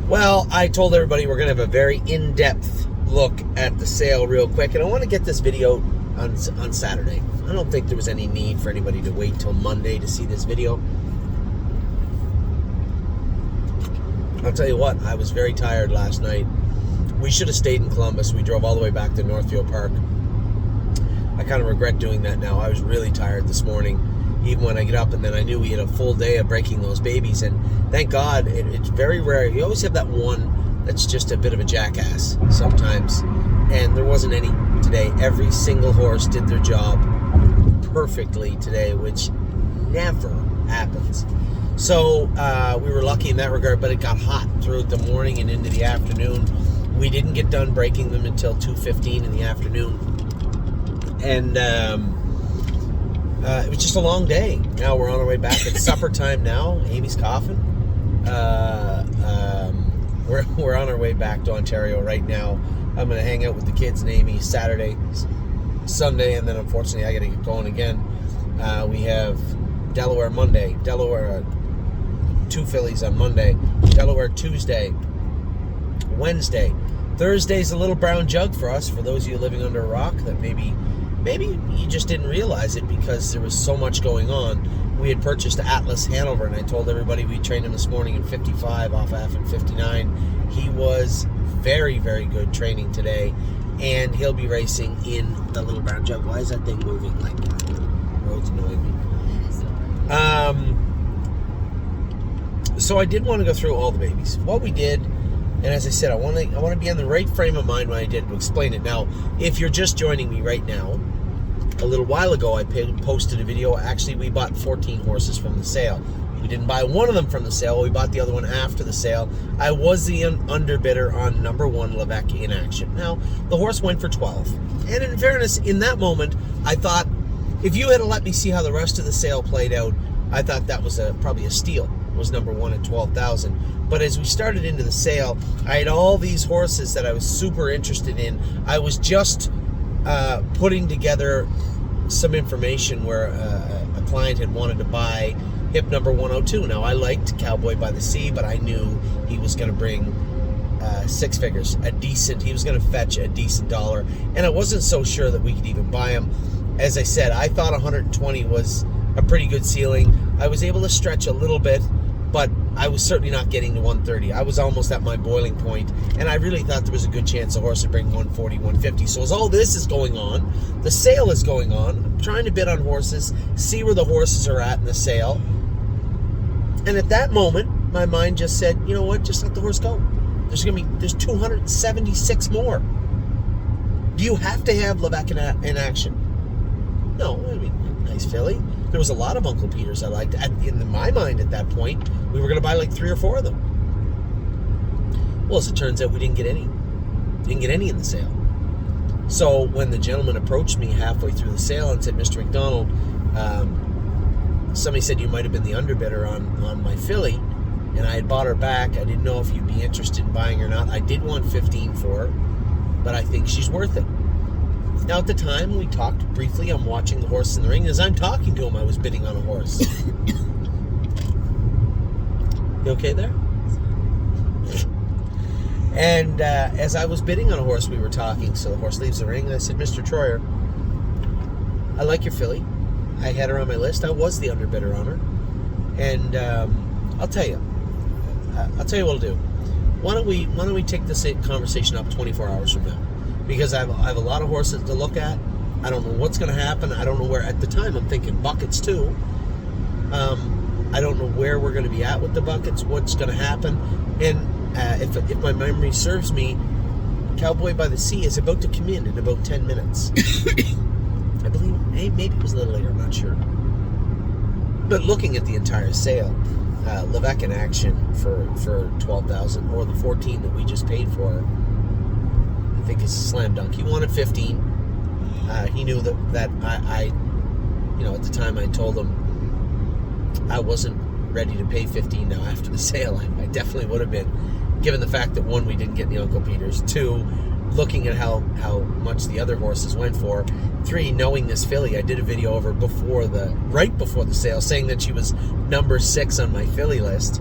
Well, I told everybody we're going to have a very in-depth look at the sale real quick, and I want to get this video on Saturday. I don't think there was any need for anybody to wait till Monday to see this video. I'll tell you what, I was very tired last night. We should have stayed in Columbus. We drove all the way back to Northfield Park. I kind of regret doing that now. I was really tired this morning, even when I get up, and then I knew we had a full day of breaking those babies, and thank God, it's very rare. You always have that one that's just a bit of a jackass sometimes, and there wasn't any today. Every single horse did their job perfectly today, which never happens. So we were lucky in that regard, but it got hot throughout the morning and into the afternoon. We didn't get done breaking them until 2:15 in the afternoon, and it was just a long day. Now we're on our way back. It's supper time now. Amy's coughing. We're on our way back to Ontario right now. I'm going to hang out with the kids and Amy Saturday, Sunday, and then unfortunately I got to get going again. We have Delaware Monday, Delaware 2 fillies on Monday, Delaware Tuesday, Wednesday. Thursday's a little brown jug for us, for those of you living under a rock that maybe you just didn't realize it because there was so much going on. We had purchased Atlas Hanover, and I told everybody we trained him this morning in 55 off F in 59. He was very, very good training today, and he'll be racing in the little brown jug. Why is that thing moving like that? The road's annoying me. So I did want to go through all the babies. What we did, and as I said, I want to be in the right frame of mind when I did to explain it. Now, if you're just joining me right now, a little while ago I posted a video. Actually, we bought 14 horses from the sale. We didn't buy one of them from the sale. We bought the other one after the sale. I was the underbidder on number 1, Levesque, in action. Now, the horse went for 12. And in fairness, in that moment, I thought, if you had let me see how the rest of the sale played out, I thought that was probably a steal. It was number 1 at 12,000. But as we started into the sale, I had all these horses that I was super interested in. I was just putting together some information where a client had wanted to buy hip number 102. Now, I liked Cowboy by the Sea, but I knew he was going to bring 6 figures, he was going to fetch a decent dollar, and I wasn't so sure that we could even buy him. As I said, I thought 120 was a pretty good ceiling. I was able to stretch a little bit, but I was certainly not getting to 130. I was almost at my boiling point, and I really thought there was a good chance the horse would bring 140, 150. So as all this is going on, the sale is going on, I'm trying to bid on horses, see where the horses are at in the sale. And at that moment, my mind just said, you know what, just let the horse go. There's 276 more. Do you have to have Levesque in action? No, I mean, nice filly. There was a lot of Uncle Peters I liked. In my mind at that point, we were going to buy like 3 or 4 of them. Well, as it turns out, we didn't get any. Didn't get any in the sale. So when the gentleman approached me halfway through the sale and said, Mr. McDonald, somebody said you might have been the underbidder on my filly, and I had bought her back. I didn't know if you'd be interested in buying her or not. I did want 15 for her, but I think she's worth it. Now, at the time, we talked briefly. I'm watching the horse in the ring. As I'm talking to him, I was bidding on a horse. You okay there? And as I was bidding on a horse, we were talking. So the horse leaves the ring, and I said, Mr. Troyer, I like your filly. I had her on my list. I was the underbidder on her. And I'll tell you what I'll do. Why don't we take this conversation up 24 hours from now? Because I have a lot of horses to look at. I don't know what's going to happen. I don't know where. At the time, I'm thinking buckets too. I don't know where we're going to be at with the buckets, what's going to happen. And if my memory serves me, Cowboy by the Sea is about to come in about 10 minutes. I believe, maybe it was a little later, I'm not sure. But looking at the entire sale, Levesque in action for 12,000, or the 14 that we just paid for, I think it's a slam dunk. He wanted 15. He knew that I at the time I told him I wasn't ready to pay 15 now after the sale. I definitely would have been, given the fact that 1, we didn't get the Uncle Peters, 2, looking at how much the other horses went for, 3, knowing this filly. I did a video of her right before the sale, saying that she was number 6 on my filly list.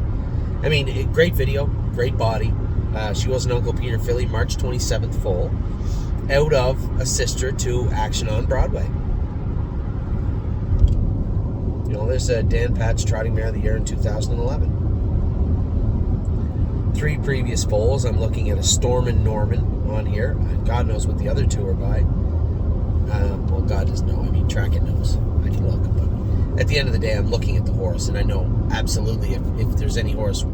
I mean, great video, great body. She was an Uncle Peter filly, March 27th foal, out of a sister to Action on Broadway. You know, there's a Dan Patch Trotting Mare of the Year in 2011. 3 previous foals. I'm looking at a Storm and Norman on here. God knows what the other 2 are by. Well, God doesn't know. I mean, Track It knows. I can look. But at the end of the day, I'm looking at the horse, and I know absolutely if there's any horse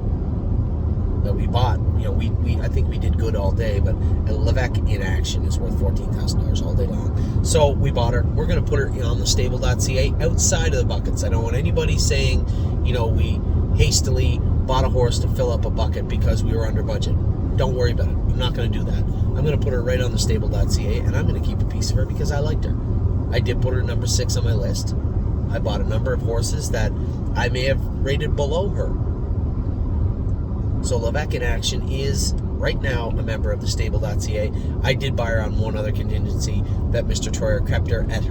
that we bought, you know, I think we did good all day, but a Levesque in action is worth $14,000 all day long. So we bought her. We're going to put her on the stable.ca outside of the buckets. I don't want anybody saying, you know, we hastily bought a horse to fill up a bucket because we were under budget. Don't worry about it. I'm not going to do that. I'm going to put her right on the stable.ca, and I'm going to keep a piece of her because I liked her. I did put her number 6 on my list. I bought a number of horses that I may have rated below her. So Levesque in action is right now a member of the stable.ca. I did buy her on one other contingency that Mr. Troyer kept her at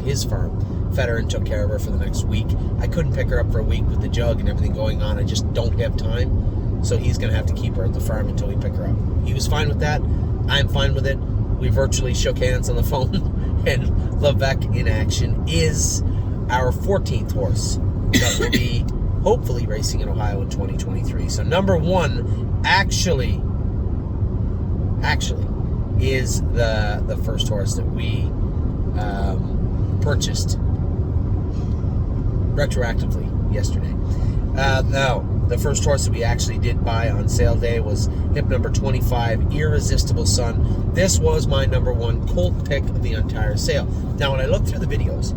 his farm, fed her and took care of her for the next week. I couldn't pick her up for a week with the jug and everything going on. I just don't have time. So he's going to have to keep her at the farm until we pick her up. He was fine with that. I'm fine with it. We virtually shook hands on the phone. And Levesque in action is our 14th horse that will be hopefully racing in Ohio in 2023. So number 1 actually is the first horse that we purchased retroactively yesterday. Now, the first horse that we actually did buy on sale day was hip number 25, Irresistible Sun. This was my number 1 colt pick of the entire sale. Now, when I look through the videos,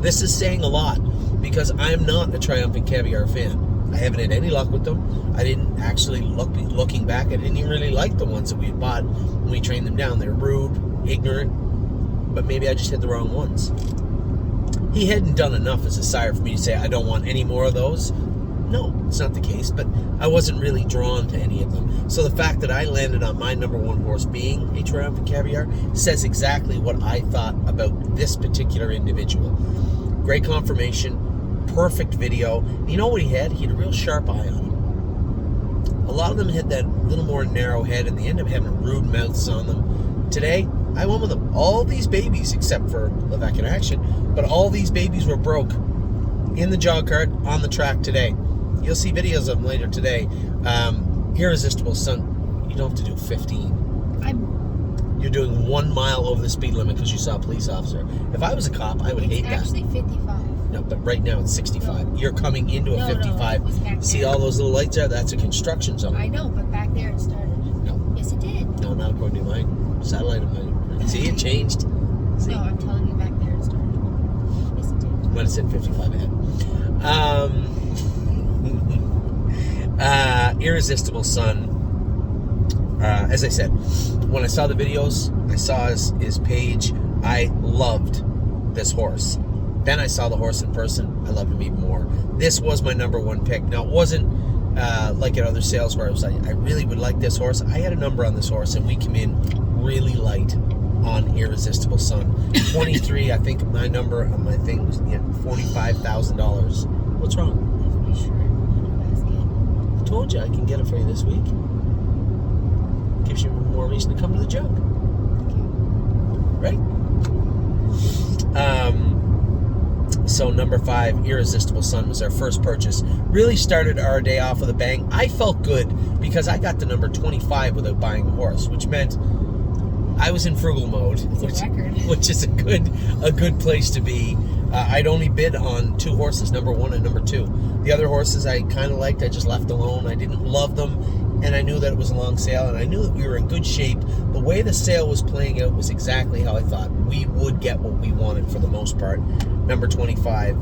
this is saying a lot because I'm not a Triumphant Caviar fan. I haven't had any luck with them. I didn't actually looking back, I didn't even really like the ones that we had bought when we trained them down. They're rude, ignorant, but maybe I just hit the wrong ones. He hadn't done enough as a sire for me to say I don't want any more of those. No, it's not the case, but I wasn't really drawn to any of them. So the fact that I landed on my number 1 horse being a Triumphant Caviar says exactly what I thought about this particular individual. Great confirmation, perfect video. You know what he had? He had a real sharp eye on him. A lot of them had that little more narrow head, and they end up having rude mouths on them. Today, I went with them. All these babies, except for Levesque in action, but all these babies were broke in the jog cart on the track today. You'll see videos of them later today. Irresistible Sun, you don't have to do 15. You're doing 1 mile over the speed limit because you saw a police officer. If I was a cop, I would hate that. It's actually 55. No, but right now it's 65. No. You're coming into a 55. No, see all those little lights there? That's a construction zone. I know, but back there it started. No. Yes, it did. No, not according to my satellite of mine. See, it changed. See? No, I'm telling you, back there it started. Yes, it did. Might have said 55 ahead. Irresistible Sun. As I said, when I saw the videos, I saw his page, I loved this horse. Then I saw the horse in person, I loved him even more. This was my number 1 pick. Now, it wasn't like at other sales where I was like, I really would like this horse. I had a number on this horse, and we came in really light on Irresistible Sun. 23, I think my number on my thing was $45,000. What's wrong? I told you I can get it for you this week. Gives you more reason to come to the jug. Right? So number 5, Irresistible Sun, was our first purchase. Really started our day off with a bang. I felt good because I got the number 25 without buying a horse, which meant I was in frugal mode, which is a good place to be. I'd only bid on 2 horses, number 1 and number 2. The other horses I kind of liked, I just left alone. I didn't love them, and I knew that it was a long sale, and I knew that we were in good shape. The way the sale was playing out was exactly how I thought we would get what we wanted for the most part. Number 25,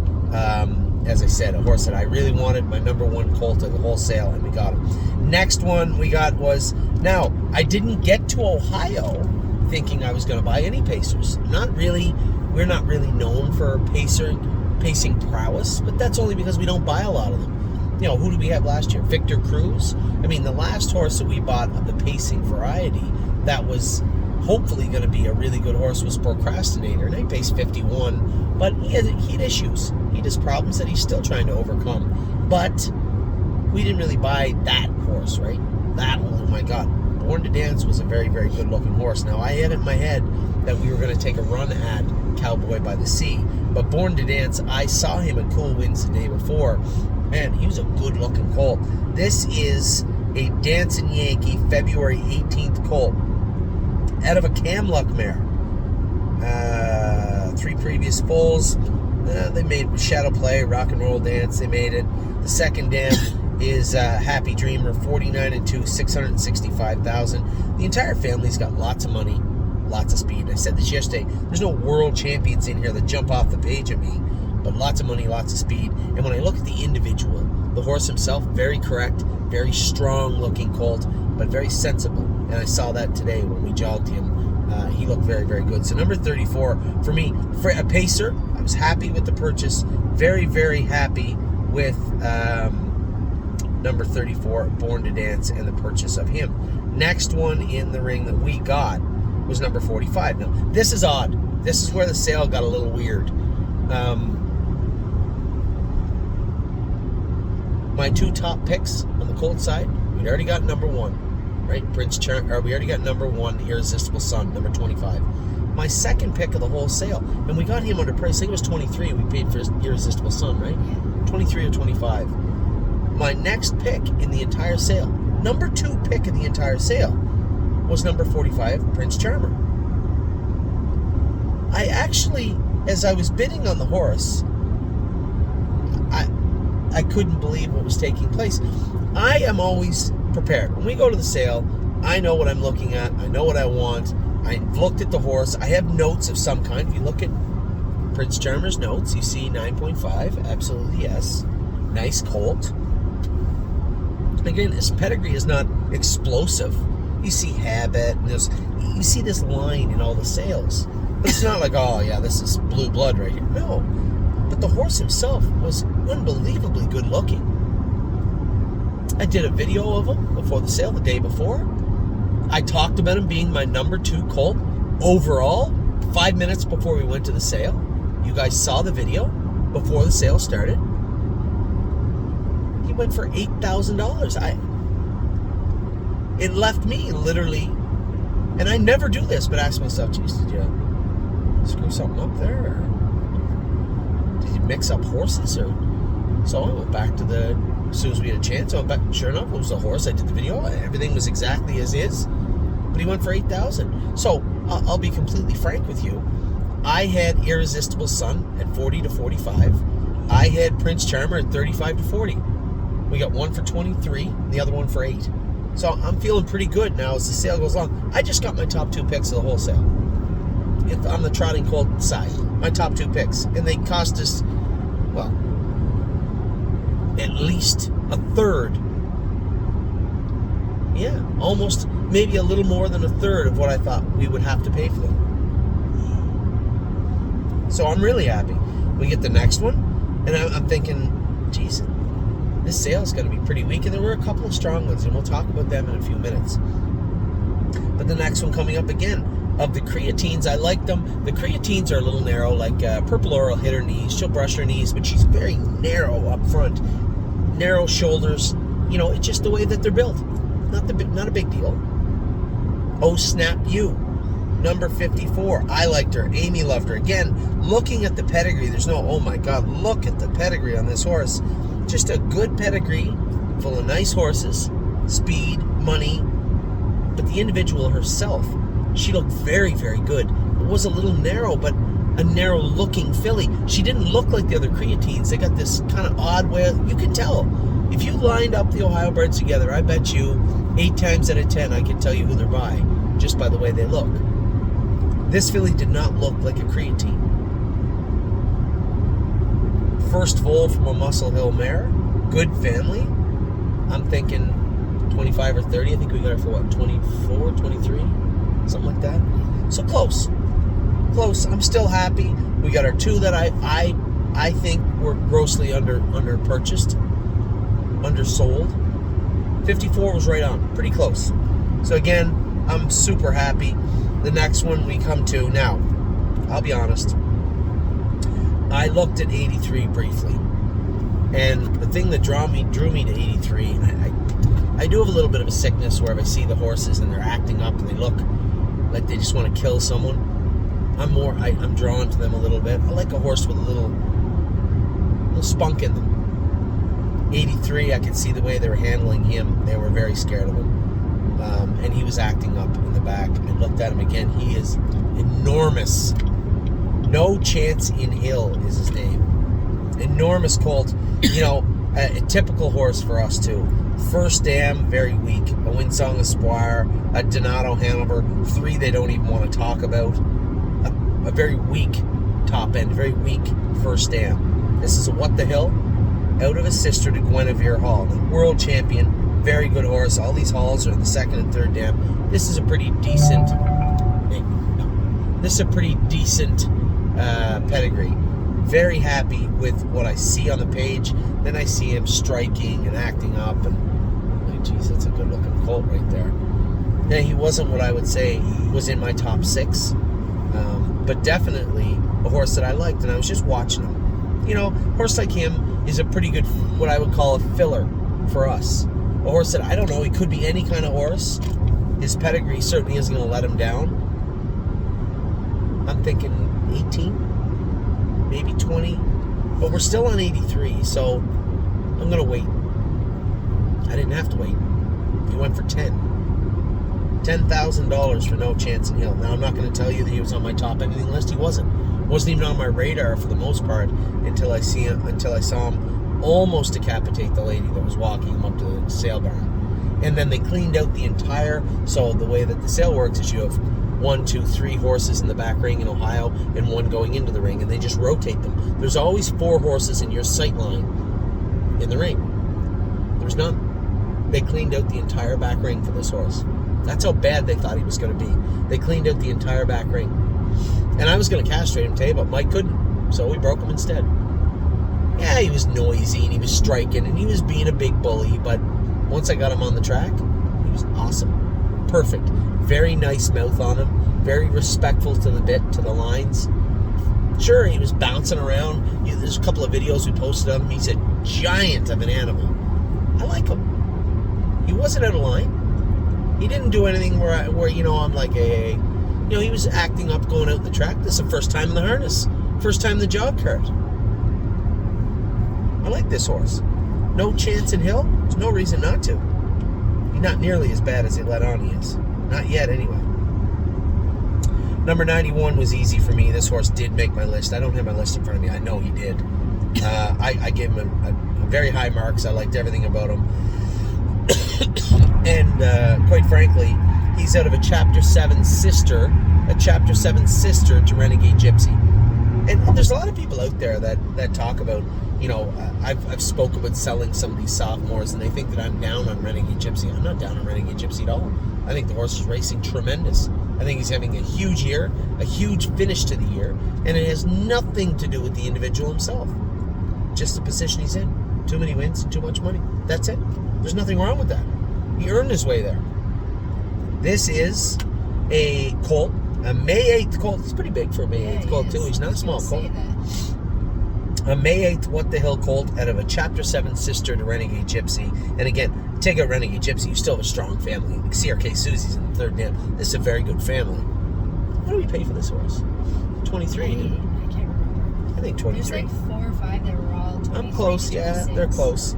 as I said, a horse that I really wanted, my number 1 colt of the whole sale, and we got him. Next one we got was, now, I didn't get to Ohio thinking I was going to buy any pacers. Not really. We're not really known for pacing prowess, but that's only because we don't buy a lot of them. You know, who did we have last year? Victor Cruz? I mean, the last horse that we bought of the pacing variety that was hopefully going to be a really good horse was Procrastinator, and he paced 51 But he had issues. He has problems that he's still trying to overcome. But we didn't really buy that horse, right? That, oh my God. Born to Dance was a very, very good looking horse. Now, I had it in my head that we were going to take a run at Cowboy by the Sea. But Born to Dance, I saw him at Cool Winds the day before. Man, he was a good looking colt. This is a Dancing Yankee February 18th colt out of a Camluck mare. 3 previous foals. They made Shadow Play, Rock and Roll Dance. They made it. The second dam is Happy Dreamer, 49-2, 665,000. The entire family's got lots of money, lots of speed. I said this yesterday. There's no world champions in here that jump off the page at me, but lots of money, lots of speed. And when I look at the individual, the horse himself, very correct, very strong-looking colt, but very sensible. And I saw that today when we jogged him. He looked very, very good. So number 34, for me, for a pacer, I was happy with the purchase. Very, very happy with number 34, Born to Dance, and the purchase of him. Next one in the ring that we got was number 45. Now, this is odd. This is where the sale got a little weird. My 2 top picks on the colt side, we'd already got number 1. Right, we already got number 1, Irresistible Sun, number 25. My second pick of the whole sale, and we got him under price. I think it was 23. We paid for Irresistible Sun, right? 23 or 25. My next pick in the entire sale, number 2 pick in the entire sale, was number 45, Prince Charmer. I actually, as I was bidding on the horse, I couldn't believe what was taking place. I am always prepared. When we go to the sale, I know what I'm looking at. I know what I want. I've looked at the horse. I have notes of some kind. If you look at Prince Charmer's notes, you see 9.5. Absolutely, yes. Nice colt. Again, his pedigree is not explosive. You see habit, and you see this line in all the sales. But it's not like, oh yeah, this is blue blood right here. No. But the horse himself was unbelievably good looking. I did a video of him before the sale, the day before. I talked about him being my number 2 colt overall 5 minutes before we went to the sale. You guys saw the video before the sale started. He went for $8,000. It left me literally, and I never do this, but ask myself, geez, did you screw something up there? Or did you mix up horses? Or so I went back to as soon as we had a chance, I went back. Sure enough, it was the horse. I did the video. Everything was exactly as is. But he went for $8,000. So I'll be completely frank with you. I had Irresistible Sun at 40 to 45. I had Prince Charmer at 35 to 40. We got one for 23, the other one for 8. So I'm feeling pretty good now as the sale goes along. I just got my top 2 picks of the whole sale. On the trotting colt side, my top 2 picks. And they cost us, well, at least a third. Yeah, almost, maybe a little more than a third of what I thought we would have to pay for them. So I'm really happy. We get the next one, and I'm thinking, geez, this sale is going to be pretty weak. And there were a couple of strong ones, and we'll talk about them in a few minutes. But the next one coming up again, of the Creatines, I like them. The Creatines are a little narrow, like Purple Laurel hit her knees. She'll brush her knees, but she's very narrow up front. Narrow shoulders. You know, it's just the way that they're built. Not a big deal. Oh, Snap You, number 54. I liked her. Amy loved her. Again, looking at the pedigree, there's no, oh my God, look at the pedigree on this horse. Just a good pedigree, full of nice horses, speed, money. But the individual herself, she looked very, very good. It was a little narrow, but a narrow-looking filly. She didn't look like the other Creatines. They got this kind of odd way. You can tell. If you lined up the Ohio birds together, I bet you 8 times out of 10 I can tell you who they're by, just by the way they look. This filly did not look like a Creatine. First foal from a Muscle Hill mare. Good family. I'm thinking 25 or 30. I think we got her for what, 24, 23? Something like that. So close. Close. I'm still happy. We got our 2 that I think were grossly under purchased, undersold. 54 was right on. Pretty close. So again, I'm super happy. The next one we come to now, I'll be honest, I looked at 83 briefly, and the thing that drew me to 83, I do have a little bit of a sickness where if I see the horses and they're acting up and they look like they just want to kill someone, I'm drawn to them a little bit. I like a horse with a little spunk in them. 83, I could see the way they were handling him. They were very scared of him. And he was acting up in the back. I looked at him again. He is enormous. No Chance in Hill is his name. Enormous colt. You know, a typical horse for us too. First dam, very weak. A Winsong Espoir, a Donato Hanover. 3 they don't even want to talk about. A very weak top end, very weak first dam. This is a What the Hill out of his sister to Guinevere Hall. The world champion, very good horse. All these halls are in the second and third dam. This is a pretty decent pedigree. Very happy with what I see on the page. Then I see him striking and acting up, and like, geez, that's a good looking colt right there. Now, he wasn't what I would say was in my top 6, but definitely a horse that I liked, and I was just watching him. You know, a horse like him is a pretty good, what I would call a filler for us. A horse that, I don't know, he could be any kind of horse. His pedigree certainly isn't going to let him down. I'm thinking 18, maybe 20, but we're still on 83, so I'm going to wait. I didn't have to wait. He went for $10,000 for No Chance in Hill. Now, I'm not going to tell you that he was on my top anything list. He wasn't even on my radar for the most part until I saw him almost decapitate the lady that was walking him up to the sale barn. And then they cleaned out the entire, so the way that the sale works is you have 1, 2, 3 horses in the back ring in Ohio and 1 going into the ring, and they just rotate them. There's always 4 horses in your sight line in the ring. There's none. They cleaned out the entire back ring for this horse. That's how bad they thought he was going to be. They cleaned out the entire back ring. And I was going to castrate him today, but Mike couldn't, so we broke him instead. Yeah, he was noisy, and he was striking, and he was being a big bully, but once I got him on the track, he was awesome. Perfect. Very nice mouth on him. Very respectful to the bit, to the lines. Sure, he was bouncing around. There's a couple of videos we posted of him. He's a giant of an animal. I like him. He wasn't out of line. He didn't do anything where I'm like he was acting up going out the track. This is the first time in the harness. First time in the job cart. I like this horse. No Chance in Hill? There's no reason not to. He's not nearly as bad as they let on he is. Not yet, anyway. Number 91 was easy for me. This horse did make my list. I don't have my list in front of me. I know he did. I gave him a very high marks. I liked everything about him. And quite frankly, he's out of a Chapter 7 sister to Renegade Gypsy. And there's a lot of people out there that talk about, I've spoke about selling some of these sophomores, and they think that I'm down on Renegade Gypsy. I'm not down on Renegade Gypsy at all. I think the horse is racing tremendous. I think he's having a huge year, a huge finish to the year, and it has nothing to do with the individual himself. Just the position he's in. Too many wins, too much money. That's it. There's nothing wrong with that. He earned his way there. This is a colt, a May 8th colt. He's pretty big for a May 8th colt, too. He's not a small colt. A May 8th What the Hill colt out of a Chapter 7 sister to Renegade Gypsy. And again, take out Renegade Gypsy, you still have a strong family. Like CRK Susie's in the third dam. This is a very good family. What do we pay for this horse? 23. I can't remember. I think 23. There's like 4 or 5 that were all 23. I'm close, yeah. They're close.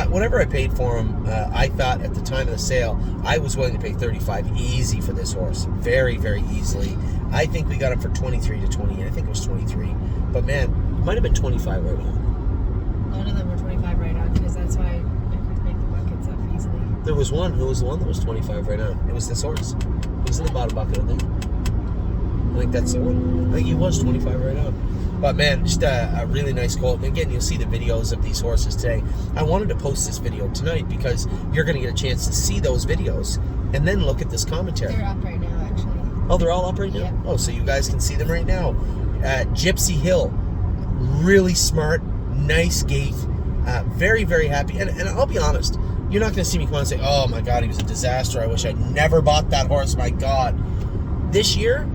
Whatever I paid for him, I thought at the time of the sale, I was willing to pay $35 easy for this horse. Very, very easily. I think we got him for 23 to 28. I think it was 23. But man, it might have been 25 right on. None of them were 25 right on, because that's why I could make the buckets up easily. There was one. Who was the one that was 25 right on? It was this horse. He was in the bottom bucket, I think. I think that's the one. I think he was 25 right on. But man, just a really nice colt. And again, you'll see the videos of these horses today. I wanted to post this video tonight because you're going to get a chance to see those videos and then look at this commentary. They're up right now, actually. Oh, they're all up right now? Yeah. Oh, so you guys can see them right now. Gypsy Hill, really smart, nice gait, very, very happy. And I'll be honest, you're not going to see me come on and say, oh my God, he was a disaster. I wish I never bought that horse. My God. This year,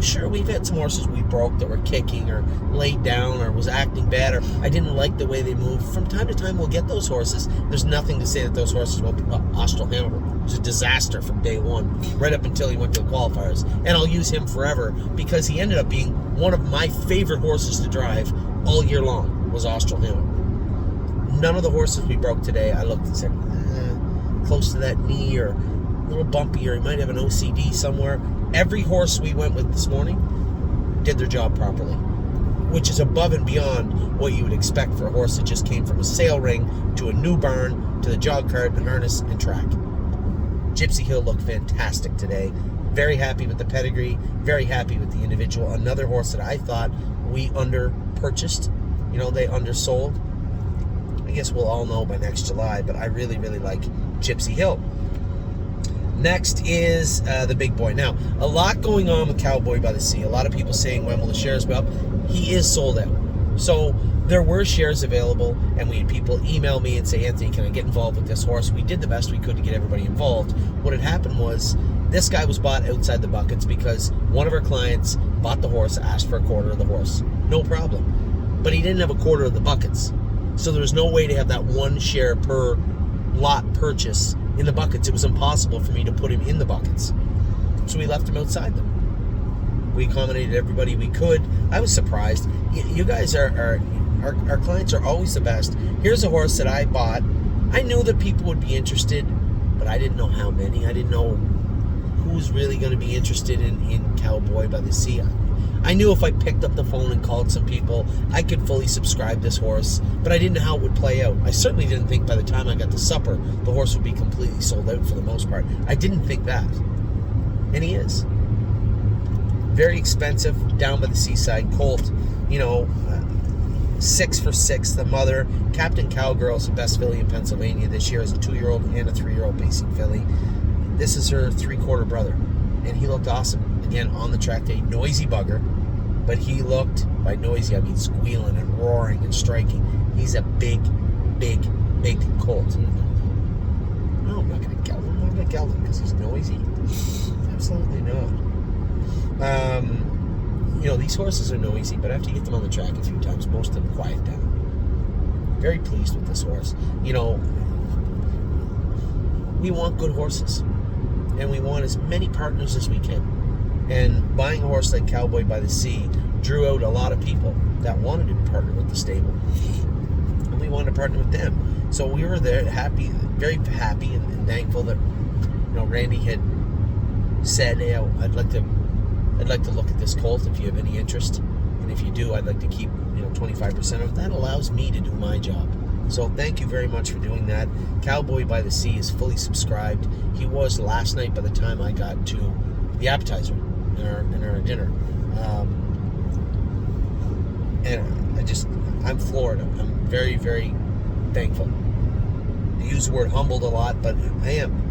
Sure, we've had some horses we broke that were kicking or laid down or was acting bad, or I didn't like the way they moved. From time to time, we'll get those horses. There's nothing to say that those horses won't be. Austral Hammer was a disaster from day one, right up until he went to the qualifiers. And I'll use him forever because he ended up being one of my favorite horses to drive all year long, was Austral Hammer. None of the horses we broke today, I looked and said, close to that knee or a little bumpy, or he might have an OCD somewhere. Every horse we went with this morning did their job properly, which is above and beyond what you would expect for a horse that just came from a sale ring to a new barn to the jog cart and harness and track. Gypsy Hill looked fantastic today. Very happy with the pedigree, very happy with the individual. Another horse that I thought we under-purchased, they undersold. I guess we'll all know by next July, but I really, really like Gypsy Hill. Next is the big boy. Now, a lot going on with Cowboy by the Sea. A lot of people saying, when will the shares be up? He is sold out. So there were shares available, and we had people email me and say, Anthony, can I get involved with this horse? We did the best we could to get everybody involved. What had happened was this guy was bought outside the buckets because one of our clients bought the horse, asked for a quarter of the horse. No problem. But he didn't have a quarter of the buckets. So there was no way to have that one share per lot purchase in the buckets. It was impossible for me to put him in the buckets. So we left him outside them. We accommodated everybody we could. I was surprised. You guys our clients are always the best. Here's a horse that I bought. I knew that people would be interested, but I didn't know how many. I didn't know who's really going to be interested in Cowboy by the Sea. I knew if I picked up the phone and called some people, I could fully subscribe this horse, but I didn't know how it would play out. I certainly didn't think by the time I got to supper, the horse would be completely sold out for the most part. I didn't think that. And he is. Very expensive, down by the Seaside, colt, 6 for 6, the mother. Captain Cowgirl's the best filly in Pennsylvania this year, as a 2-year-old and a 3-year-old basing filly. This is her 3-quarter brother, and he looked awesome. Again, on the track day, noisy bugger, but he looked, by noisy I mean squealing and roaring and striking. He's a big, big, big colt. No, I'm not going to geld him. I'm going to geld him because he's noisy. Absolutely not. These horses are noisy, but after you get them on the track a few times, most of them quiet down. Very pleased with this horse. We want good horses, and we want as many partners as we can. And buying a horse like Cowboy by the Sea drew out a lot of people that wanted to partner with the stable, and we wanted to partner with them. So we were there, happy, very happy, and thankful that Randy had said, "Hey, I'd like to look at this colt if you have any interest, and if you do, I'd like to keep 25% of it." That allows me to do my job. So thank you very much for doing that. Cowboy by the Sea is fully subscribed. He was last night by the time I got to the appetizer in our dinner. And I'm floored. I'm very, very thankful. I use the word humbled a lot, but I am.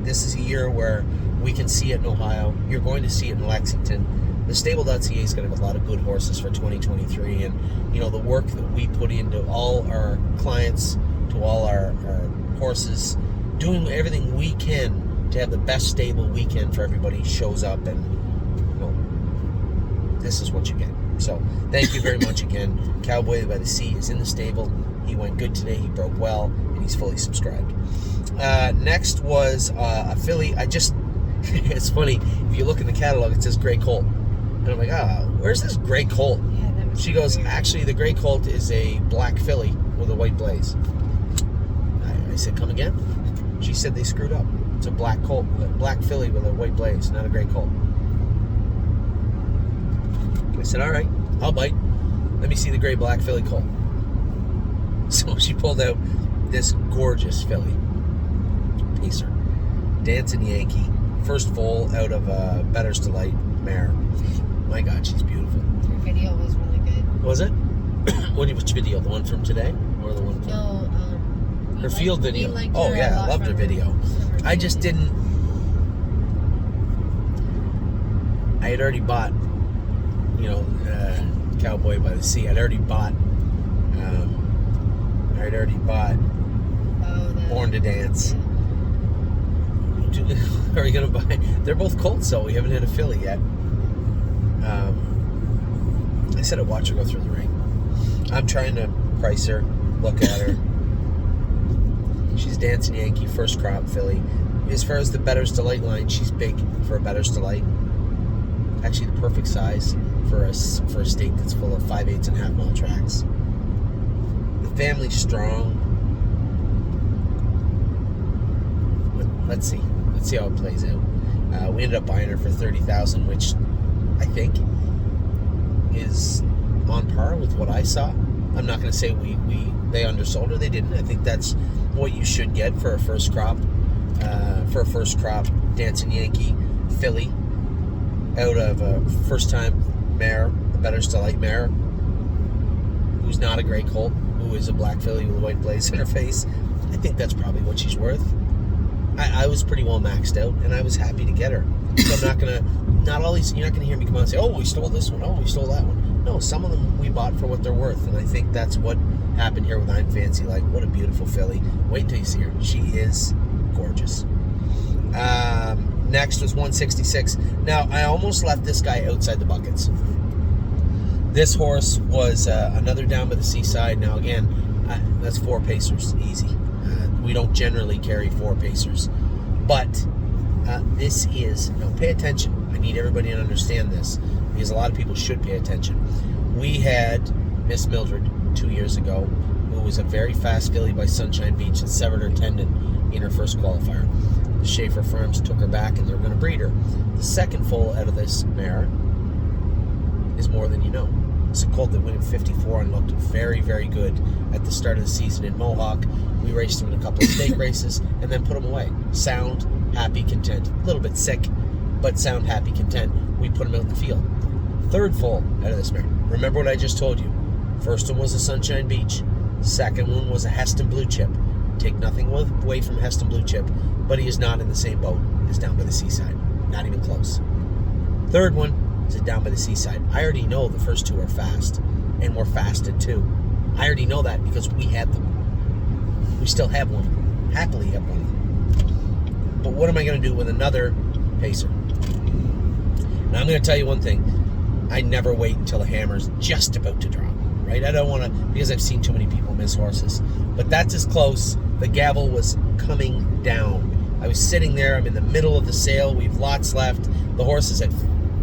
This is a year where we can see it in Ohio. You're going to see it in Lexington. The stable.ca is going to have a lot of good horses for 2023, and the work that we put into all our clients, to all our horses, doing everything we can to have the best stable we can for everybody shows up, and this is what you get. So thank you very much again. Cowboy by the Sea is in the stable. He went good today. He broke well, and he's fully subscribed. Next was a filly. It's funny, if you look in the catalog, it says gray colt. And I'm like, where's this gray colt? Yeah, she goes, actually, the gray colt is a black filly with a white blaze. I said, come again? She said they screwed up. It's a black colt, a black filly with a white blaze, not a gray colt. I said, all right, I'll bite. Let me see the gray black filly colt. So she pulled out this gorgeous filly, pacer, dancing Yankee, first foal out of Better's Delight mare. My God, she's beautiful. Your video was really good. Was it? Which video? The one from today, or the one from? No, her field video. Oh yeah, I loved her video. I just didn't. I had already bought, Cowboy by the Sea. I'd already bought. Born to Dance. Yeah. Are we gonna buy? They're both colts, so we haven't had a filly yet. I said I'd watch her go through the ring. I'm trying to price her, look at her. She's Dancing Yankee, first crop filly. As far as the Better's Delight line, she's big for a Better's Delight. Actually, the perfect size for a state that's full of 5/8 and a half mile tracks. The family's strong. But let's see how it plays out. We ended up buying her for $30,000, which I think is on par with what I saw. I'm not going to say they undersold her. They didn't. I think that's what you should get for a first crop. Dancing Yankee filly out of a first-time mare, a Better's Delight mare, who's not a gray colt, who is a black filly with a white blaze in her face. I think that's probably what she's worth. I was pretty well maxed out, and I was happy to get her. So I'm not gonna, you're not gonna hear me come out and say, oh, we stole this one, oh, we stole that one. No, some of them we bought for what they're worth, and I think that's what happened here with I'm Fancy Like. What a beautiful filly. Wait until you see her. She is gorgeous. Next was 166. Now, I almost left this guy outside the buckets. This horse was another down by the Seaside. Now, again, that's 4 pacers, easy. We don't generally carry 4 pacers. But this is, now pay attention. I need everybody to understand this, because a lot of people should pay attention. We had Miss Mildred 2 years ago, who was a very fast filly by Sunshine Beach that severed her tendon in her first qualifier. The Schaefer Farms took her back, and they were going to breed her. The second foal out of this mare is More Than You Know. It's a colt that went in 54 and looked very, very good at the start of the season in Mohawk. We raced him in a couple of stake races and then put him away. Sound, happy, content. A little bit sick, but sound, happy, content. We put him out in the field. Third foal out of this mare. Remember what I just told you. First one was a Sunshine Beach. Second one was a Heston Blue Chip. Take nothing away from Heston Blue Chip, but he is not in the same boat as Down by the Seaside. Not even close. Third one is a Down by the Seaside. I already know the first 2 are fast, and we're fasted too. I already know that because we had them. We still have one. Happily have one. But what am I going to do with another pacer? Now, I'm going to tell you one thing. I never wait until the hammer's just about to drop, right? I don't want to, because I've seen too many people miss horses. But that's as close. The gavel was coming down. I was sitting there. I'm in the middle of the sale. We have lots left. The horse is at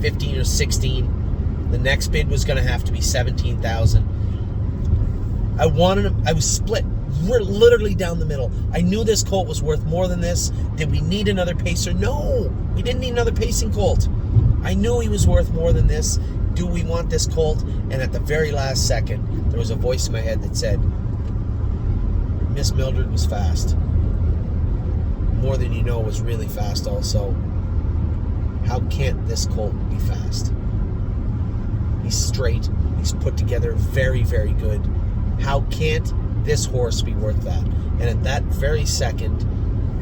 15 or 16. The next bid was going to have to be 17,000. I wanted him. I was split. We're literally down the middle. I knew this colt was worth more than this. Did we need another pacer? No, we didn't need another pacing colt. I knew he was worth more than this. Do we want this colt? And at the very last second, there was a voice in my head that said, Miss Mildred was fast. More Than You Know was really fast also. How can't this colt be fast? He's straight. He's put together very, very good. How can't this horse be worth that? And at that very second,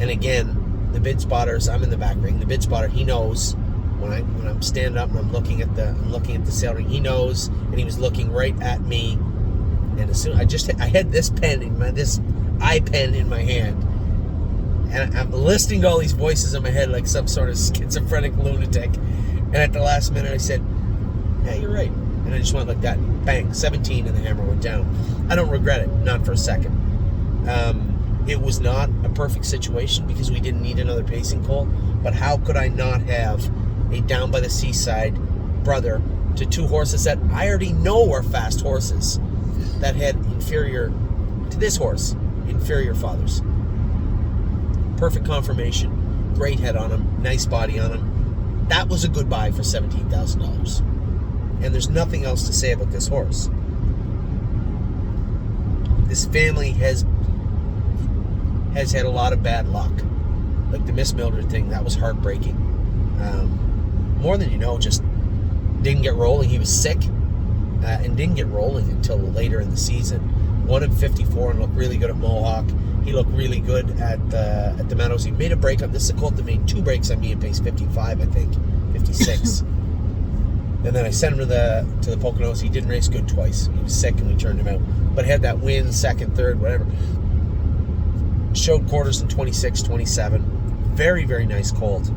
and again, the bid spotters, I'm in the back ring. The bid spotter, he knows when I'm standing up and I'm looking at the sale ring, he knows, and he was looking right at me. And as soon I had this eye pen in my hand, and I'm listening to all these voices in my head like some sort of schizophrenic lunatic. And at the last minute, I said, "Yeah, you're right." And I just went like that, bang, 17, and the hammer went down. I don't regret it, not for a second. It was not a perfect situation because we didn't need another pacing colt. But how could I not have a Down by the Seaside brother to 2 horses that I already know are fast horses that had inferior fathers? Perfect conformation, great head on him, nice body on him. That was a good buy for $17,000. And there's nothing else to say about this horse. This family has had a lot of bad luck. Like the Miss Mildred thing, that was heartbreaking. More Than You Know just didn't get rolling. He was sick and didn't get rolling until later in the season. Won in 54 and looked really good at Mohawk. He looked really good at the Meadows. He made a break up. This is a colt that made 2 breaks on me at pace 55, I think, 56. And then I sent him to the Poconos. He didn't race good twice. He was sick and we turned him out. But had that win, second, third, whatever. Showed quarters in 26, 27. Very, very nice colt.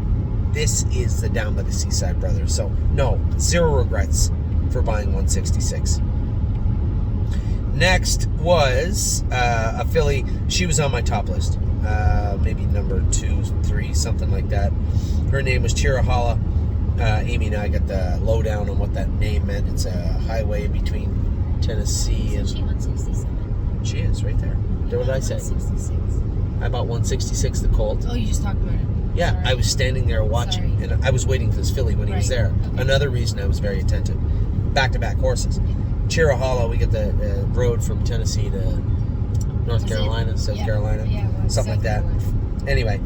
this is the Down by the Seaside brothers. So no, zero regrets for buying 166. Next was a filly. She was on my top list, maybe number 2, 3, something like that. Her name was Tirahala. Amy and I got the lowdown on what that name meant. It's a highway between Tennessee and... Isn't she 167? She is, right there. What did I say? 166. I bought 166, the colt. Oh, you just talked about it. Yeah, Sorry. I was standing there watching, Sorry. and I was waiting for this filly when he was Right. there. Okay. Another reason I was very attentive. Back-to-back horses. Tirahala, we get the road from Tennessee to North Was it? Carolina, South Yeah. Carolina, Yeah, it was something like that. South Carolina. Anyway,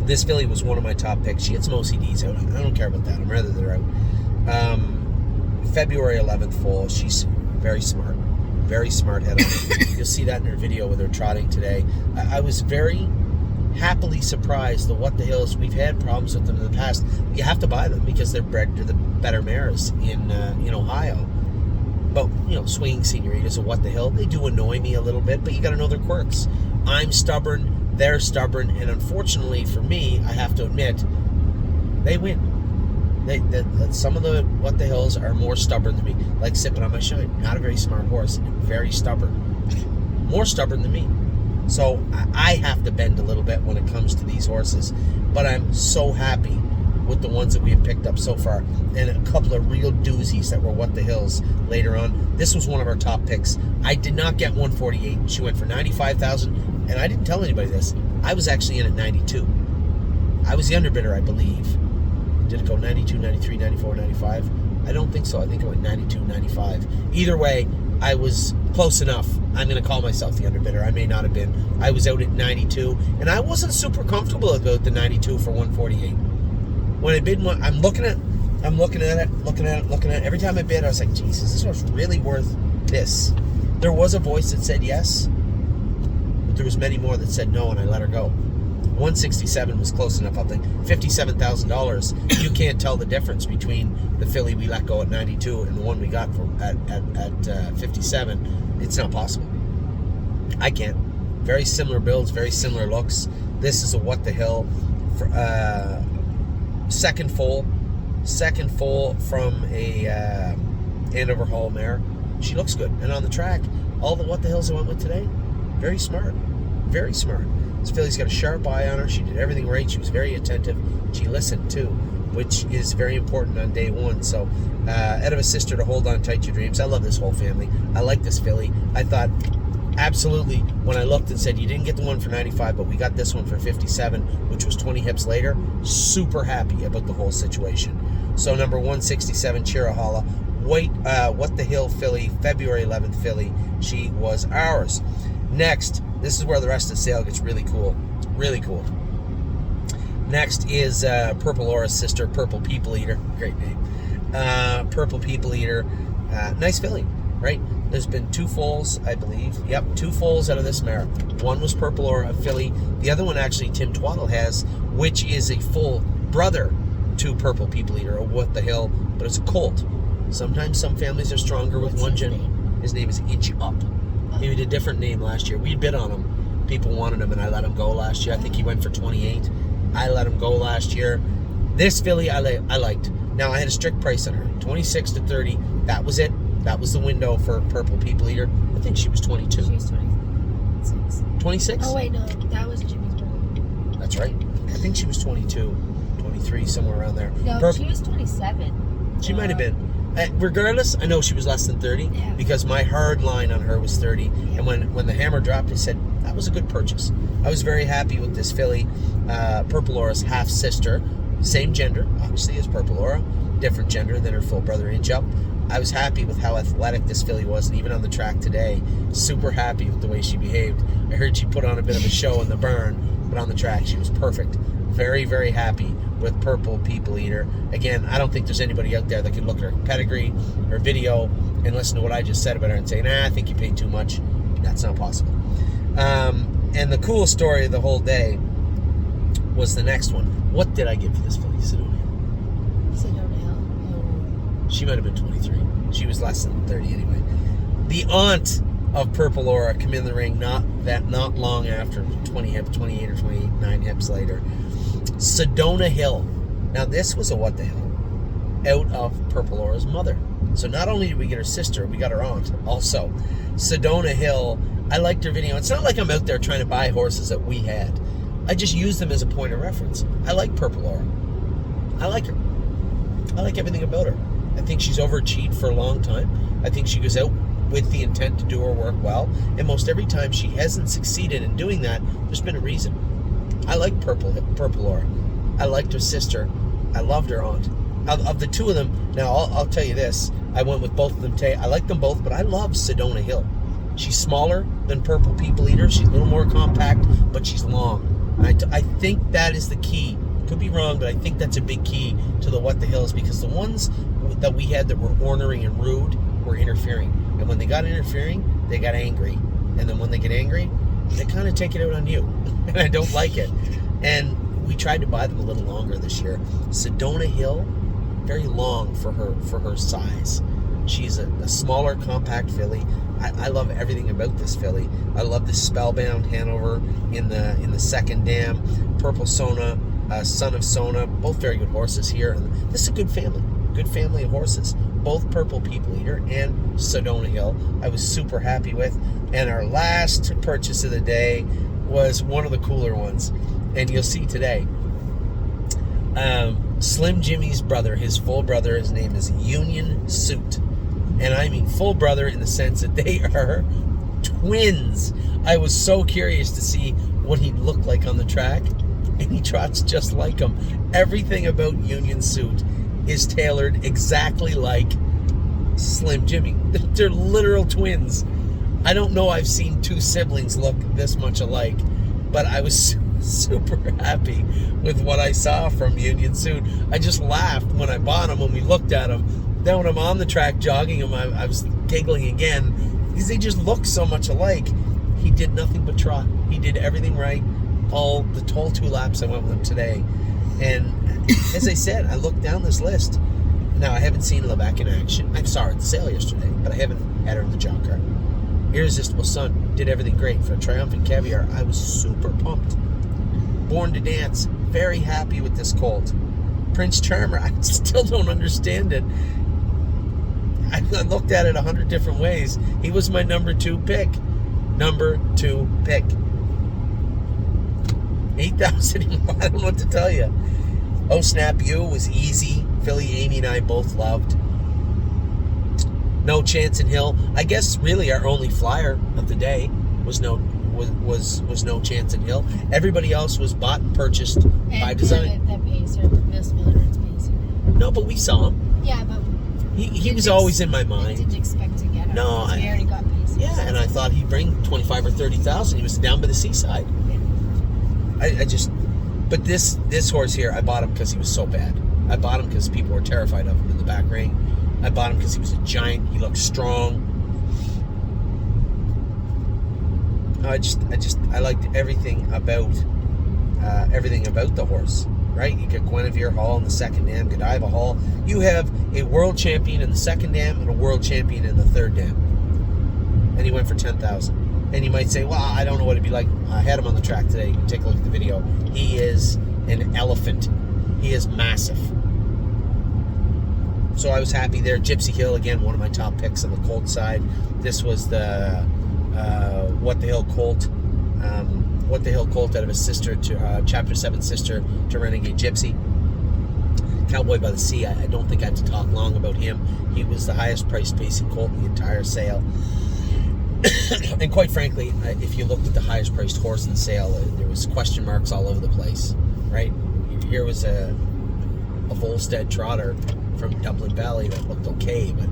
this filly was one of my top picks. She had some OCDs out. I don't care about that. I'm rather they're out. February 11th foal. She's very smart. Very smart head on. You'll see that in her video with her trotting today. I was very happily surprised. The What the Hills, we've had problems with them in the past. You have to buy them because they're bred to the better mares in Ohio. But, swinging senioritas of What the Hill, they do annoy me a little bit, but you got to know their quirks. I'm stubborn, they're stubborn, and unfortunately for me, I have to admit, they win. Some of the What the Hills are more stubborn than me, like Sipping on My Shine. Not a very smart horse, very stubborn. More stubborn than me. So I have to bend a little bit when it comes to these horses. But I'm so happy with the ones that we have picked up so far. And a couple of real doozies that were What the Hills later on. This was one of our top picks. I did not get 148. She went for $95,000. And I didn't tell anybody this. I was actually in at 92. I was the underbidder, I believe. Did it go 92, 93, 94, 95? I don't think so. I think it went 92, 95. Either way, I was close enough. I'm going to call myself the underbidder. I may not have been. I was out at 92, and I wasn't super comfortable about the 92 for 148. When I bid one, I'm looking at it. Every time I bid, I was like, Jesus, this was really worth this. There was a voice that said yes, but there was many more that said no, and I let her go. 167 was close enough, I think. $57,000. You can't tell the difference between the filly we let go at 92 and the one we got for at 57. It's not possible. I can't. Very similar builds, very similar looks. This is a What the Hill. Second foal from a Andover Hall mare. She looks good. And on the track, all the What the Hills I went with today, very smart. Very smart. This filly's got a sharp eye on her. She did everything right. She was very attentive. She listened too, which is very important on day one. So, out of a sister to hold on tight to your dreams. I love this whole family. I like this filly. I thought, absolutely, when I looked and said, you didn't get the one for 95, but we got this one for 57, which was 20 hips later, super happy about the whole situation. So, number 167, Tirahala. What the Hill filly, February 11th filly. She was ours. Next, this is where the rest of the sale gets really cool. Really cool. Next is Purple Aura's sister, Purple People Eater. Great name. Purple People Eater. Nice filly, right? There's been 2 foals, I believe. Yep, 2 foals out of this mare. One was Purple Aura, a filly. The other one, actually, Tim Twaddle has, which is a full brother to Purple People Eater, or What the Hill, but it's a colt. Sometimes some families are stronger with one gen. His name is Inch Up. He had a different name last year. We bid on him. People wanted him, and I let him go last year. I think he went for 28. I let him go last year. This filly I liked. Now, I had a strict price on her. 26 to 30. That was it. That was the window for Purple People Eater. I think she was 22. She was 26. 26? Oh, wait, no. That was Jimmy's brother. That's right. I think she was 22, 23, somewhere around there. No, she was 27. She might have been. Regardless, I know she was less than 30 because my hard line on her was 30. And when the hammer dropped, I said, that was a good purchase. I was very happy with this filly. Purple Aura's half-sister. Same gender, obviously, as Purple Aura. Different gender than her full brother, Inch Up. I was happy with how athletic this filly was, and even on the track today, super happy with the way she behaved. I heard she put on a bit of a show in the barn, but on the track, she was perfect. Very, very happy with Purple People Eater. Again, I don't think there's anybody out there that could look at her pedigree, her video, and listen to what I just said about her and say, nah, I think you paid too much. That's not possible. And the cool story of the whole day was the next one. What did I give for this filly? Sidonia. She might have been 23. She was less than 30 anyway. The aunt of Purple Aura come in the ring not long after, 20 hips, 28 or 29 hips later. Sedona Hill. Now this was a what the hell out of Purple Aura's mother. So not only did we get her sister, we got her aunt also. Sedona Hill, I liked her video. It's not like I'm out there trying to buy horses that we had. I just use them as a point of reference. I like Purple Aura. I like her. I like everything about her. I think she's overachieved for a long time. I think she goes out with the intent to do her work well. And most every time she hasn't succeeded in doing that, there's been a reason. I like Purple Aura. I liked her sister. I loved her aunt. Of the two of them, now I'll tell you this. I went with both of them today. I like them both, but I love Sedona Hill. She's smaller than Purple People Eater. She's a little more compact, but she's long. I think that is the key. Could be wrong, but I think that's a big key to the what the hills, because the ones that we had that were ornery and rude were interfering. And when they got interfering, they got angry. And then when they get angry, they kind of take it out on you. And I don't like it. And we tried to buy them a little longer this year. Sedona Hill, very long for her size. She's a smaller, compact filly. I love everything about this filly. I love the Spellbound Hanover in the second dam. Purple Sona, Son of Sona, both very good horses here. And this is a good family of horses. Both Purple People Eater and Sedona Hill, I was super happy with. And our last purchase of the day was one of the cooler ones, and you'll see today. Slim Jimmy's brother, his full brother, his name is Union Suit. And I mean full brother in the sense that they are twins. I was so curious to see what he'd look like on the track, and he trots just like him. Everything about Union Suit is tailored exactly like Slim Jimmy. They're literal twins. I don't know I've seen two siblings look this much alike, but I was super happy with what I saw from Union Suit. I just laughed when I bought him, when we looked at him. Then when I'm on the track jogging him, I was giggling again, because they just look so much alike. He did nothing but trot. He did everything right. All the whole 2 laps I went with him today. And as I said, I looked down this list. Now, I haven't seen Levesque in action. I saw her at the sale yesterday, but I haven't had her in the jock cart. Irresistible Sun did everything great. For Triumphant Caviar, I was super pumped. Born to Dance, very happy with this colt. Prince Charmer, I still don't understand it. I looked at it 100 different ways. He was my number 2 pick. Number 2 pick. 8,000. I don't know what to tell you. Oh Snap You was easy. Philly, Amy, and I both loved. No Chance in Hill. I guess really our only flyer of the day was No Chance in Hill. Everybody else was bought and purchased by design. That pacer, Miss Miller's pacer. No, but we saw him. Yeah, but he was always in my mind. I didn't expect to get him. No, we already got pacers. Yeah, and I thought he'd bring 25 or 30,000. He was down by the Seaside. Yeah. But this horse here, I bought him because he was so bad. I bought him because people were terrified of him in the back ring. I bought him because he was a giant. He looked strong. I liked everything about the horse. Right? You get Guinevere Hall in the second dam, Godiva Hall. You have a world champion in the second dam and a world champion in the third dam. And he went for 10,000. And you might say, well, I don't know what it'd be like. I had him on the track today. You can take a look at the video. He is an elephant. He is massive. So I was happy there. Gypsy Hill, again, one of my top picks on the colt side. This was the What the Hill colt. What the Hill colt out of his sister, to Chapter 7 sister to Renegade Gypsy. Cowboy by the Sea, I don't think I have to talk long about him. He was the highest priced pacing colt in the entire sale. And quite frankly, if you looked at the highest priced horse in the sale, there was question marks all over the place, right? Here was a Volstead trotter from Dublin Valley that looked okay, but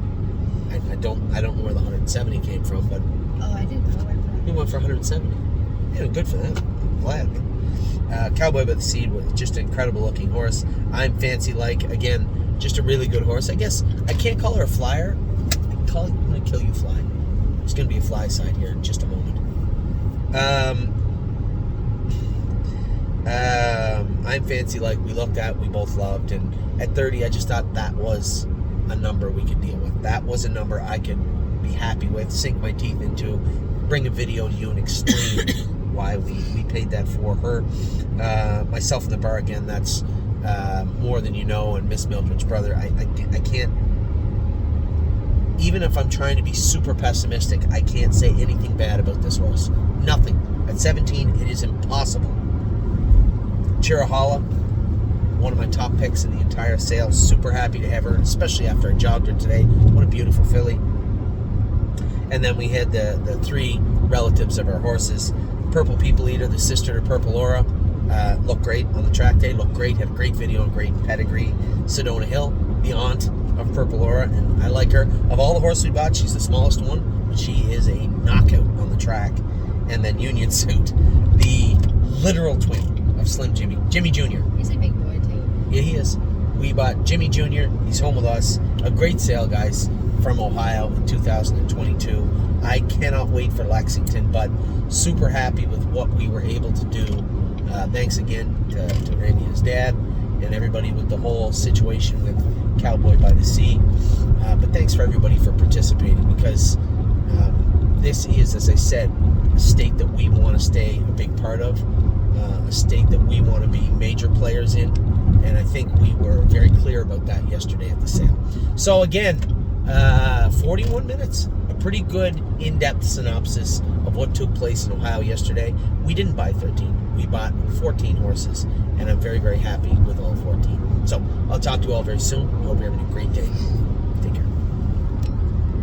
I don't know where the 170 came from, but I didn't know where. he went for 170. Yeah, good for them. I'm glad. Cowboy by the Sea was just an incredible looking horse. I'm Fancy Like, again, just a really good horse. I guess I can't call her a flyer. I can call it I'm Gonna Kill You Fly. There's going to be a fly side here in just a moment. I'm Fancy Like, we looked at, we both loved, and at 30 I just thought that was a number we could deal with. That was a number I could be happy with, sink my teeth into, bring a video to you and explain why we paid that for her. Myself and the bar again, that's More Than You Know and Miss Mildred's brother. I can't, even if I'm trying to be super pessimistic, I can't say anything bad about this horse. Nothing. At 17, it is impossible. Tirahala, one of my top picks in the entire sale. Super happy to have her, especially after I jogged her today. What a beautiful filly. And then we had the three relatives of our horses. Purple People Eater, the sister to Purple Aura, looked great on the track day. Looked great, had a great video and great pedigree. Sedona Hill, the aunt of Purple Aura, and I like her. Of all the horses we bought, she's the smallest one, but she is a knockout on the track. And then Union Suit, the literal twin of Slim Jimmy. Jimmy Jr. He's a big boy, too. Yeah, he is. We bought Jimmy Jr. He's home with us. A great sale, guys, from Ohio in 2022. I cannot wait for Lexington, but super happy with what we were able to do. Thanks again to Randy and his dad and everybody with the whole situation with Cowboy by the Sea. But thanks for everybody for participating, because this is, as I said, a state that we want to stay a big part of, a state that we want to be major players in, and I think we were very clear about that yesterday at the sale. So again, 41 minutes, a pretty good in-depth synopsis of what took place in Ohio yesterday. We didn't buy 13, we bought 14 horses, and I'm very, very happy with all 14. So I'll talk to you all very soon. I hope you're having a great day.